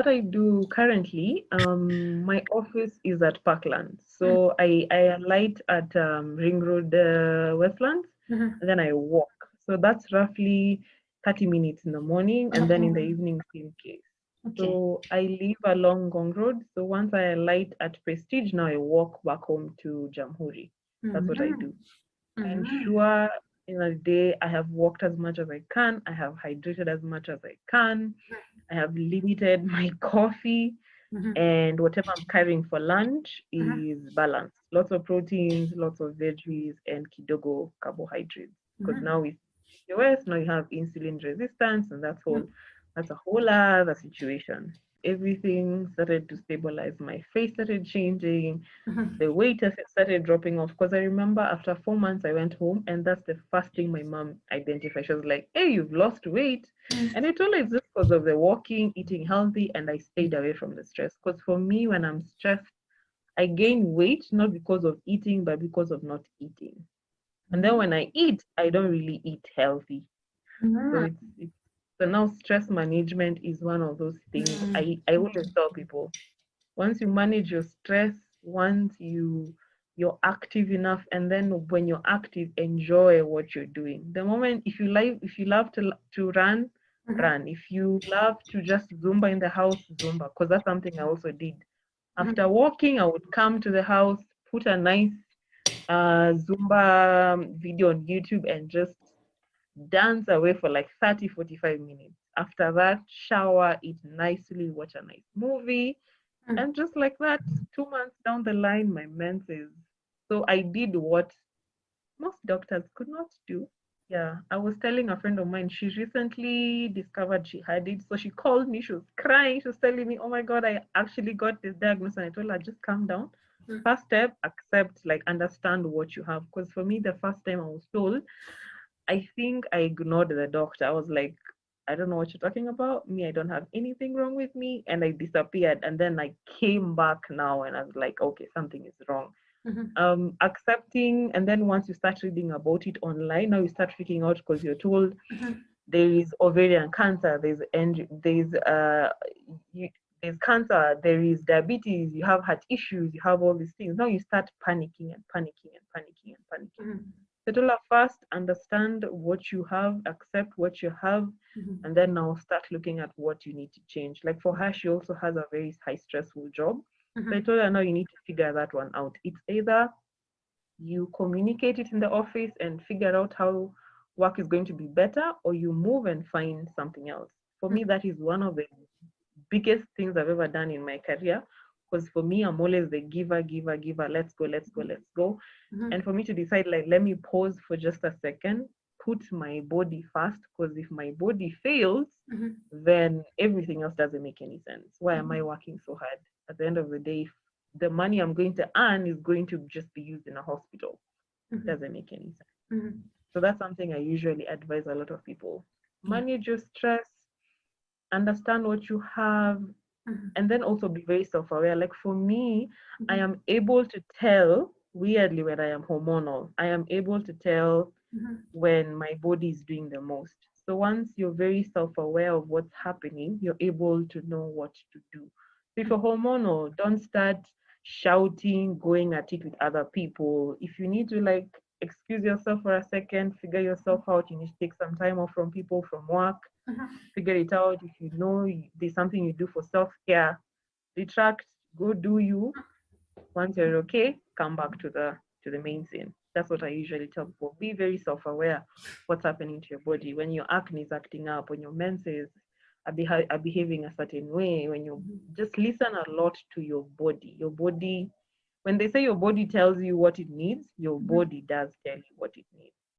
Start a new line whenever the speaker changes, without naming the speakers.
What I do currently, my office is at Parkland. So I alight at Ring Road, Westlands,
Mhm.
and then I walk. So that's roughly 30 minutes in the morning, and then in the
Mhm.
evening, same case.
Okay.
So I live along Gong Road. So once I alight at Prestige, now I walk back home to Jamhuri. That's what I
Mhm.
do. I
Mhm.
ensure in a day I have walked as much as I can, I have hydrated as much as I can, I have limited my coffee,
Mhm.
and whatever I'm carrying for lunch
Mhm.
is balanced. Lots of proteins, lots of veggies, and kidogo carbohydrates. Because
Mhm.
now with PCOS, now you have insulin resistance, and
Mhm.
that's a whole other situation. Everything started to stabilize. My face started changing,
Mhm.
the weight has started dropping off. Because I remember after 4 months, I went home, and that's the first thing my mom identified. She was like, "Hey, you've lost weight." And I told her it's just because of the walking, eating healthy, and I stayed away from the stress. Because for me, when I'm stressed, I gain weight not because of eating, but because of not eating. And then when I eat, I don't really eat healthy. So
Mhm.
it's so now stress management is one of those things I always tell people, once you manage your stress, once you're active enough, and then when you're active, enjoy what you're doing. The moment, if you love to run,
Mhm.
run. If you love to just zumba in the house, zumba, because that's something I also did. After
Mhm.
walking, I would come to the house, put a nice zumba video on YouTube, and just dance away for like 30, 45 minutes. After that, shower, eat nicely, watch a nice movie, and just like that, 2 months down the line, my menses. So I did what most doctors could not do. Yeah, I was telling a friend of mine, she recently discovered she had it. So she called me, she was crying, she was telling me, "Oh my God, I actually got this diagnosis." And I told her, "Just calm down. First step, accept, like understand what you have." Because for me, the first time I was told, I think I ignored the doctor. I was like, "I don't know what you're talking about. Me, I don't have anything wrong with me." And I disappeared. And then I came back now and I was like, "Okay, something is wrong."
Mhm.
Accepting, and then once you start reading about it online, now you start freaking out because you're told
Mhm.
there is ovarian cancer, you, there's cancer, there is diabetes, you have heart issues, you have all these things. Now you start panicking and panicking and panicking and panicking.
Mhm.
Settle up first, understand what you have, accept what you have,
Mhm.
and then now start looking at what you need to change. Like for her, she also has a very high stressful job. So I
Mhm.
told her, now you need to figure that one out. It's either you communicate it in the office and figure out how work is going to be better, or you move and find something else. For me, that is one of the biggest things I've ever done in my career. Because for me, I'm always the giver, giver, giver. Let's go, let's go, let's go.
Mhm.
And for me to decide, like, let me pause for just a second, put my body first. Because if my body fails,
Mhm.
then everything else doesn't make any sense. Why am I
Mhm.
working so hard? At the end of the day, the money I'm going to earn is going to just be used in a hospital.
Mhm.
Doesn't make any sense.
Mhm.
So that's something I usually advise a lot of people.
Yeah.
Manage your stress, understand what you have,
Mhm.
and then also be very self-aware. Like for me, I
Mhm.
am able to tell weirdly when I am hormonal. I am able to tell
Mhm.
when my body is doing the most. So once you're very self-aware of what's happening, you're able to know what to do. So if you're hormonal, don't start shouting, going at it with other people. If you need to like excuse yourself for a second, figure yourself out, you need to take some time off from people, from work,
Mhm.
figure it out. If you know there's something you do for self-care, retract, go do you. Once you're okay, come back to the main scene. That's what I usually tell people. Be very self-aware what's happening to your body. When your acne is acting up, when your menses are behaving a certain way, when you just listen a lot to your body. Your body, when they say your body tells you what it needs, your
Mhm.
body does tell you what it needs.